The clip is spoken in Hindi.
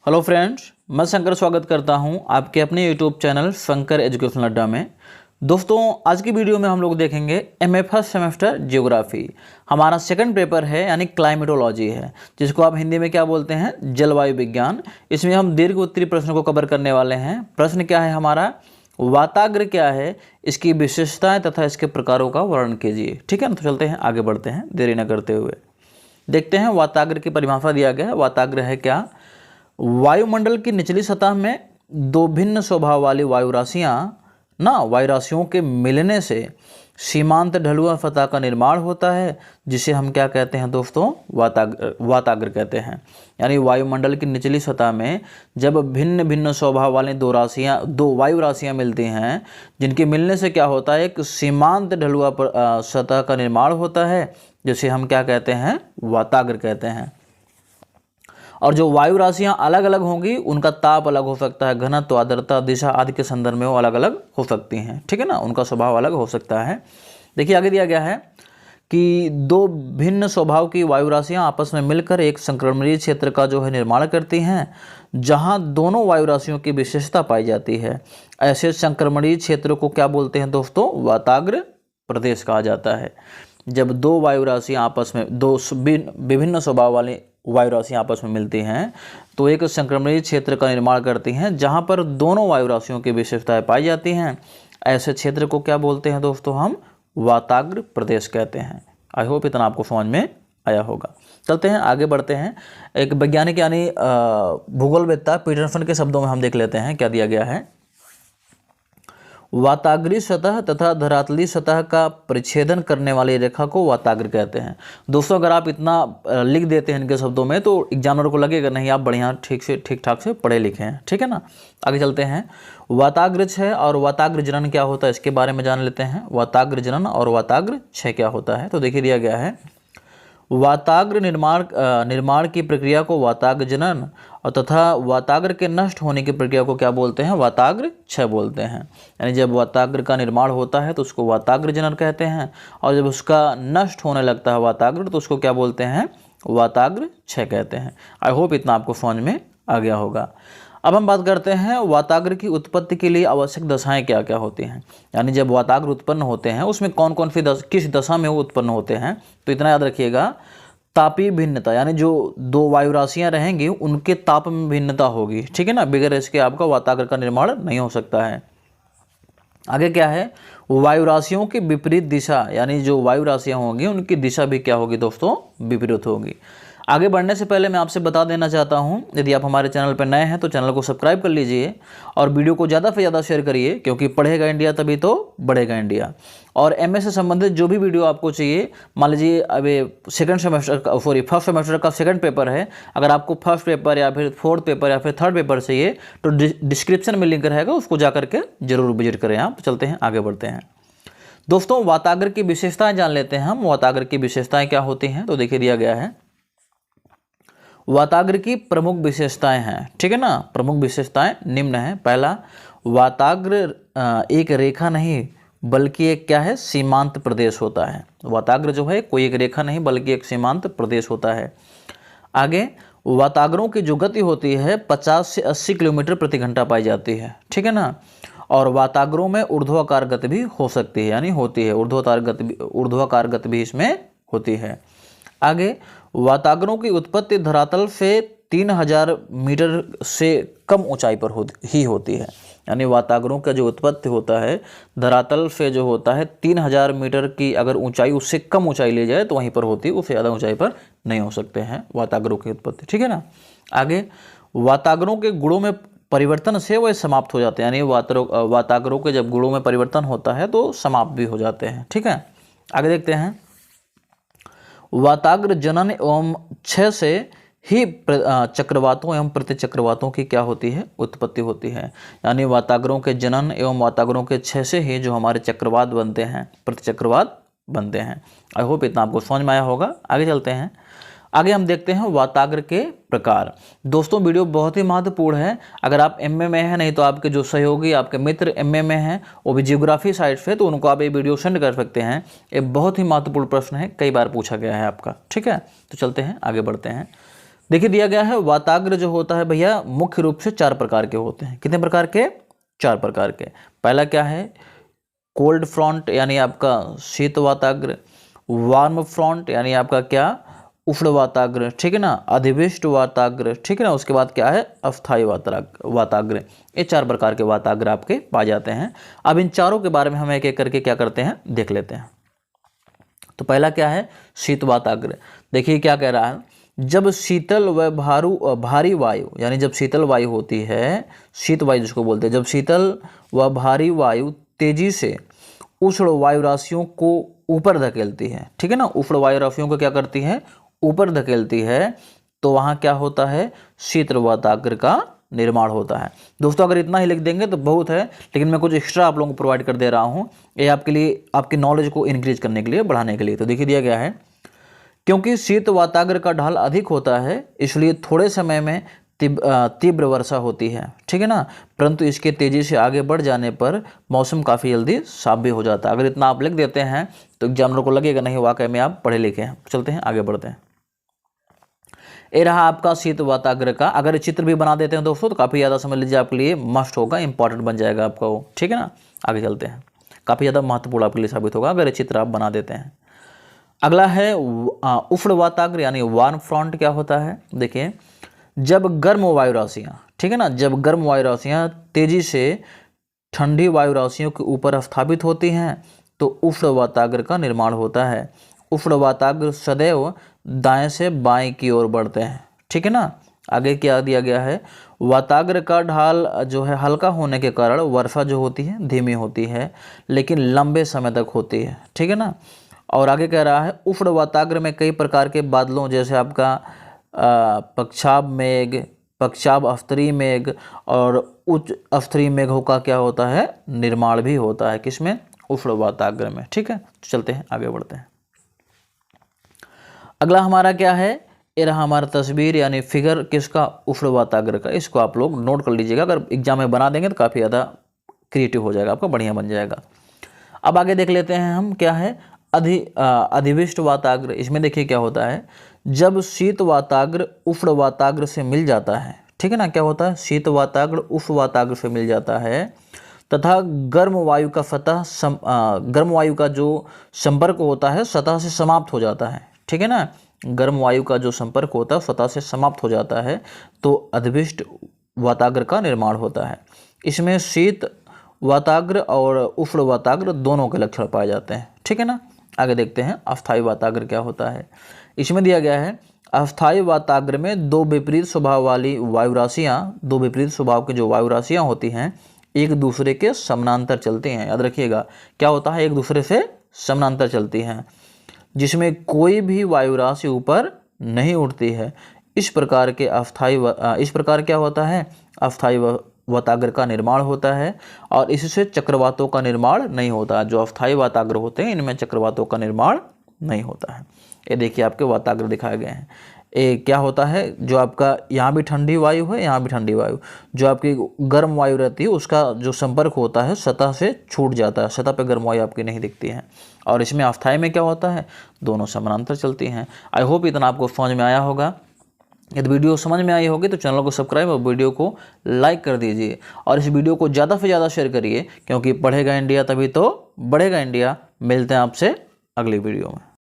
हेलो फ्रेंड्स, मैं शंकर स्वागत करता हूं आपके अपने यूट्यूब चैनल शंकर एजुकेशनल अड्डा में। दोस्तों, आज की वीडियो में हम लोग देखेंगे एमए फर्स्ट सेमेस्टर जियोग्राफी। हमारा सेकंड पेपर है यानी क्लाइमेटोलॉजी है, जिसको आप हिंदी में क्या बोलते हैं, जलवायु विज्ञान। इसमें हम दीर्घ उत्तरी प्रश्न को कवर करने वाले हैं। प्रश्न क्या है हमारा, वाताग्र क्या है, इसकी विशेषताएं तथा इसके प्रकारों का वर्णन कीजिए। ठीक है ना, तो चलते हैं आगे बढ़ते हैं देरी न करते हुए। देखते हैं वाताग्र की परिभाषा दिया गया है। वाताग्र है क्या, वायुमंडल की निचली सतह में दो भिन्न स्वभाव वाली वायुराशियों के मिलने से सीमांत ढलुआ सतह का निर्माण होता है, जिसे हम क्या कहते हैं दोस्तों, वाताग्र कहते हैं। यानी वायुमंडल की निचली सतह में जब भिन्न भिन्न स्वभाव वाले दो वायु राशियाँ मिलती हैं, जिनके मिलने से क्या होता है, एक सीमांत ढलुआ सतह का निर्माण होता है, जिसे हम क्या कहते हैं, वाताग्र कहते हैं। और जो वायु राशियाँ अलग अलग होंगी, उनका ताप अलग हो सकता है, घनत्व, आर्द्रता, दिशा आदि के संदर्भ में वो अलग अलग हो सकती हैं। ठीक है ना, उनका स्वभाव अलग हो सकता है। देखिए आगे दिया गया है कि दो भिन्न स्वभाव की वायु राशियाँ आपस में मिलकर एक संक्रमणीय क्षेत्र का जो है निर्माण करती हैं, जहाँ दोनों वायु राशियों की विशेषता पाई जाती है। ऐसे संक्रमणीय क्षेत्र को क्या बोलते हैं दोस्तों, वाताग्र प्रदेश कहा जाता है। जब दो वायु राशियाँ आपस में, दो विभिन्न स्वभाव वाली वायु राशियाँ आपस में मिलती हैं, तो एक संक्रमणीय क्षेत्र का निर्माण करती हैं, जहाँ पर दोनों वायु राशियों की विशेषताएं पाई जाती हैं। ऐसे क्षेत्र को क्या बोलते हैं दोस्तों, हम वाताग्र प्रदेश कहते हैं। आई होप इतना आपको समझ में आया होगा। चलते हैं आगे बढ़ते हैं। एक वैज्ञानिक यानी भूगोलवेत्ता पीटरसन के शब्दों में हम देख लेते हैं क्या दिया गया है। वाताग्रीय सतह तथा धरातलीय सतह का परिच्छेदन करने वाली रेखा को वाताग्र कहते हैं। दोस्तों, अगर आप इतना लिख देते हैं इनके शब्दों में, तो एग्जामिनर को लगेगा नहीं आप बढ़िया ठीक ठाक से पढ़े लिखे हैं। ठीक है ना, आगे चलते हैं। वाताग्र क्षय और वाताग्र जनन क्या होता है, इसके बारे में जान लेते हैं। वाताग्र जनन और वाताग्र क्षय क्या होता है, तो देखिए दिया गया है, वाताग्र निर्माण की प्रक्रिया को वाताग्र जनन और तथा वाताग्र के नष्ट होने की प्रक्रिया को क्या बोलते हैं, वाताग्र क्षय बोलते हैं। यानी जब वाताग्र का निर्माण होता है तो उसको वाताग्र जनन कहते हैं, और जब उसका नष्ट होने लगता है वाताग्र, तो उसको क्या बोलते हैं, वाताग्र क्षय कहते हैं। आई होप इतना आपको समझ में आ गया होगा। अब हम बात करते हैं वाताग्र की उत्पत्ति के लिए आवश्यक दशाएं क्या क्या होती हैं। यानी जब वाताग्र उत्पन्न होते हैं, उसमें कौन कौन सी किस दशा में वो उत्पन्न होते हैं, तो इतना याद रखिएगा। तापीय भिन्नता, यानी जो दो वायु राशियाँ रहेंगी उनके ताप में भिन्नता होगी। ठीक है ना, बगैर इसके आपका वाताग्र का निर्माण नहीं हो सकता है। आगे क्या है, वायु राशियों की विपरीत दिशा, यानी जो वायु राशियाँ होंगी उनकी दिशा भी क्या होगी दोस्तों, विपरीत होगी। आगे बढ़ने से पहले मैं आपसे बता देना चाहता हूं, यदि आप हमारे चैनल पर नए हैं तो चैनल को सब्सक्राइब कर लीजिए और वीडियो को ज़्यादा से ज़्यादा शेयर करिए, क्योंकि पढ़ेगा इंडिया तभी तो बढ़ेगा इंडिया। और एमए से संबंधित जो भी वीडियो आपको चाहिए, मान लीजिए अभी फर्स्ट सेमेस्टर का सेकंड पेपर है, अगर आपको फर्स्ट पेपर या फिर फोर्थ पेपर या फिर थर्ड पेपर चाहिए, तो डिस्क्रिप्शन में लिंक रहेगा, उसको जा करके जरूर विजिट करें आप। तो चलते हैं आगे बढ़ते हैं। दोस्तों, वाताग्र की विशेषताएँ जान लेते हैं हम। वाताग्र की विशेषताएँ क्या होती हैं, तो देखिए दिया गया है, वाताग्र की प्रमुख विशेषताएं हैं। ठीक है ना, प्रमुख विशेषताएं निम्न है। पहला, वाताग्र एक रेखा नहीं बल्कि एक क्या है, सीमांत प्रदेश होता है। वाताग्र जो है कोई एक रेखा नहीं बल्कि एक सीमांत प्रदेश होता है। आगे, वाताग्रों की जो गति होती है 50 से 80 किलोमीटर प्रति घंटा पाई जाती है। ठीक है ना, और वाताग्रों में ऊर्ध्वाकार गति भी हो सकती है, यानी होती है, ऊर्ध्वाकार गति भी इसमें होती है। आगे, वाताग्रों की उत्पत्ति धरातल से 3000 मीटर से कम ऊंचाई पर होती है। यानी वाताग्रों का जो उत्पत्ति होता है धरातल से जो होता है 3000 मीटर की अगर ऊंचाई, उससे कम ऊंचाई ले जाए तो वहीं पर होती है, उससे ज़्यादा ऊंचाई पर नहीं हो सकते हैं वाताग्रों की उत्पत्ति। ठीक है ना। आगे, वाताग्रों के गुणों में परिवर्तन से वह समाप्त हो जाते हैं, यानी वाताग्रों के जब गुणों में परिवर्तन होता है तो समाप्त भी हो जाते हैं। ठीक है, आगे देखते हैं। वाताग्र जनन एवं क्षय से ही चक्रवातों एवं प्रतिचक्रवातों की क्या होती है, उत्पत्ति होती है। यानी वाताग्रों के जनन एवं वाताग्रों के क्षय से ही जो हमारे चक्रवात बनते हैं, प्रतिचक्रवात बनते हैं। आई होप इतना आपको समझ में आया होगा। आगे चलते हैं। आगे हम देखते हैं वाताग्र के प्रकार। दोस्तों, वीडियो बहुत ही महत्वपूर्ण है। अगर आप एमए में हैं, नहीं तो आपके जो सहयोगी आपके मित्र एमए में हैं, वो भी जियोग्राफी साइड से, तो उनको आप ये वीडियो सेंड कर सकते हैं। ये बहुत ही महत्वपूर्ण प्रश्न है, कई बार पूछा गया है आपका। ठीक है, तो चलते हैं आगे बढ़ते हैं। देखिए दिया गया है वाताग्र जो होता है भैया मुख्य रूप से 4 प्रकार के होते हैं। कितने प्रकार के? 4 प्रकार के। पहला क्या है? कोल्ड फ्रंट यानी आपका शीत वाताग्र, वार्म फ्रंट यानी आपका क्या? उष्ण वाताग्र, ठीक है ना, अधिविष्ट वाताग्र, ठीक है ना, उसके बाद क्या है? अस्थायी वाताग्र। ये 4 प्रकार के वाताग्र आपके पाए जाते हैं। अब इन चारों के बारे में हम एक एक करके क्या करते हैं देख लेते हैं। तो पहला क्या है? शीत वाताग्र। देखिए क्या कह रहा है, जब शीतल व भारी वायु यानी जब शीतल वायु होती है, शीत वायु जिसको बोलते हैं, जब शीतल व भारी वायु तेजी से उष्ण वायु राशियों को ऊपर धकेलती है, ठीक है ना, उष्ण वायु राशियों को क्या करती है? ऊपर धकेलती है, तो वहाँ क्या होता है? शीत वाताग्र का निर्माण होता है। दोस्तों अगर इतना ही लिख देंगे तो बहुत है, लेकिन मैं कुछ एक्स्ट्रा आप लोगों को प्रोवाइड कर दे रहा हूँ, ये आपके लिए, आपकी नॉलेज को इंक्रीज करने के लिए, बढ़ाने के लिए। तो देखिए दिया गया है, क्योंकि शीत वाताग्र का ढाल अधिक होता है इसलिए थोड़े समय में तीव्र वर्षा होती है, ठीक है ना, परंतु इसके तेजी से आगे बढ़ जाने पर मौसम काफ़ी जल्दी साफ भी हो जाता है। अगर इतना आप लिख देते हैं तो एग्जामिनर को लगेगा नहीं वाकई में आप पढ़े लिखे हैं। चलते हैं आगे बढ़ते हैं। ये रहा आपका शीत वाताग्र का। अगर चित्र भी बना देते हैं दोस्तों तो काफ़ी ज़्यादा समझ लीजिए आपके लिए मस्ट होगा, इंपॉर्टेंट बन जाएगा आपका वो, ठीक है ना। आगे चलते हैं, काफ़ी ज़्यादा महत्वपूर्ण आपके लिए साबित होगा अगर ये चित्र आप बना देते हैं। अगला है उष्ण वाताग्र यानी वार्म फ्रंट। क्या होता है? देखिए जब गर्म वायु राशियाँ, ठीक है ना, जब गर्म वायु राशियाँ तेजी से ठंडी वायु राशियों के ऊपर स्थापित होती हैं तो उष्ण वाताग्र का निर्माण होता है। उष्ण वाताग्र सदैव दाएं से बाएं की ओर बढ़ते हैं, ठीक है ना। आगे क्या दिया गया है? वाताग्र का ढाल जो है हल्का होने के कारण वर्षा जो होती है धीमी होती है लेकिन लंबे समय तक होती है, ठीक है ना। और आगे कह रहा है उष्ण वाताग्र में कई प्रकार के बादलों जैसे आपका पक्षाभ मेघ, पक्षाभ अफ्तरी मेघ और उच्च अफ्तरी मेघों का क्या होता है? निर्माण भी होता है। किसमें? उष्ण वाताग्र में, ठीक है। तो चलते हैं आगे बढ़ते हैं। अगला हमारा क्या है? ये रहा हमारा तस्वीर यानी फिगर किसका? उष्ण वाताग्र का। इसको आप लोग नोट कर लीजिएगा, अगर एग्जाम में बना देंगे तो काफ़ी ज़्यादा क्रिएटिव हो जाएगा, आपका बढ़िया बन जाएगा। अब आगे देख लेते हैं हम क्या है? अधिविष्ट वाताग्र। इसमें देखिए क्या होता है, जब शीत वाताग्र उष्ण वाताग्र से मिल जाता है, ठीक है ना, क्या होता है? शीत वाताग्र उष्ण वाताग्र से मिल जाता है तथा गर्म वायु का जो संपर्क होता है सतह से समाप्त हो जाता है, ठीक है ना, गर्म वायु का जो संपर्क होता है सतह से समाप्त हो जाता है तो अधिविष्ट वाताग्र का निर्माण होता है। इसमें शीत वाताग्र और उष्ण वाताग्र दोनों के लक्षण पाए जाते हैं, ठीक है ना। आगे देखते हैं अस्थायी वाताग्र क्या होता है। इसमें दिया गया है अस्थायी वाताग्र में दो विपरीत स्वभाव वाली वायु राशियाँ, दो विपरीत स्वभाव की जो वायु राशियाँ होती हैं एक दूसरे के समानांतर चलती हैं। याद रखिएगा क्या होता है? एक दूसरे से समानांतर चलती हैं जिसमें कोई भी वायु राशि ऊपर नहीं उठती है। इस प्रकार क्या होता है? अस्थायी वाताग्र का निर्माण होता है और इससे चक्रवातों का निर्माण नहीं होता। जो अस्थायी वाताग्र होते हैं इनमें चक्रवातों का निर्माण नहीं होता है। ये देखिए आपके वाताग्र दिखाए गए हैं। ये क्या होता है? जो आपका यहाँ भी ठंडी वायु है, यहाँ भी ठंडी वायु, जो आपकी गर्म वायु रहती है उसका जो संपर्क होता है सतह से छूट जाता है, सतह पे गर्म वायु आपकी नहीं दिखती है। और इसमें अस्थायी में क्या होता है? दोनों समानांतर चलती हैं। आई होप इतना आपको समझ में आया होगा। यदि वीडियो समझ में आई होगी तो चैनल को सब्सक्राइब और वीडियो को लाइक कर दीजिए और इस वीडियो को ज़्यादा से ज़्यादा शेयर करिए, क्योंकि पढ़ेगा इंडिया तभी तो बढ़ेगा इंडिया। मिलते हैं आपसे अगली वीडियो में।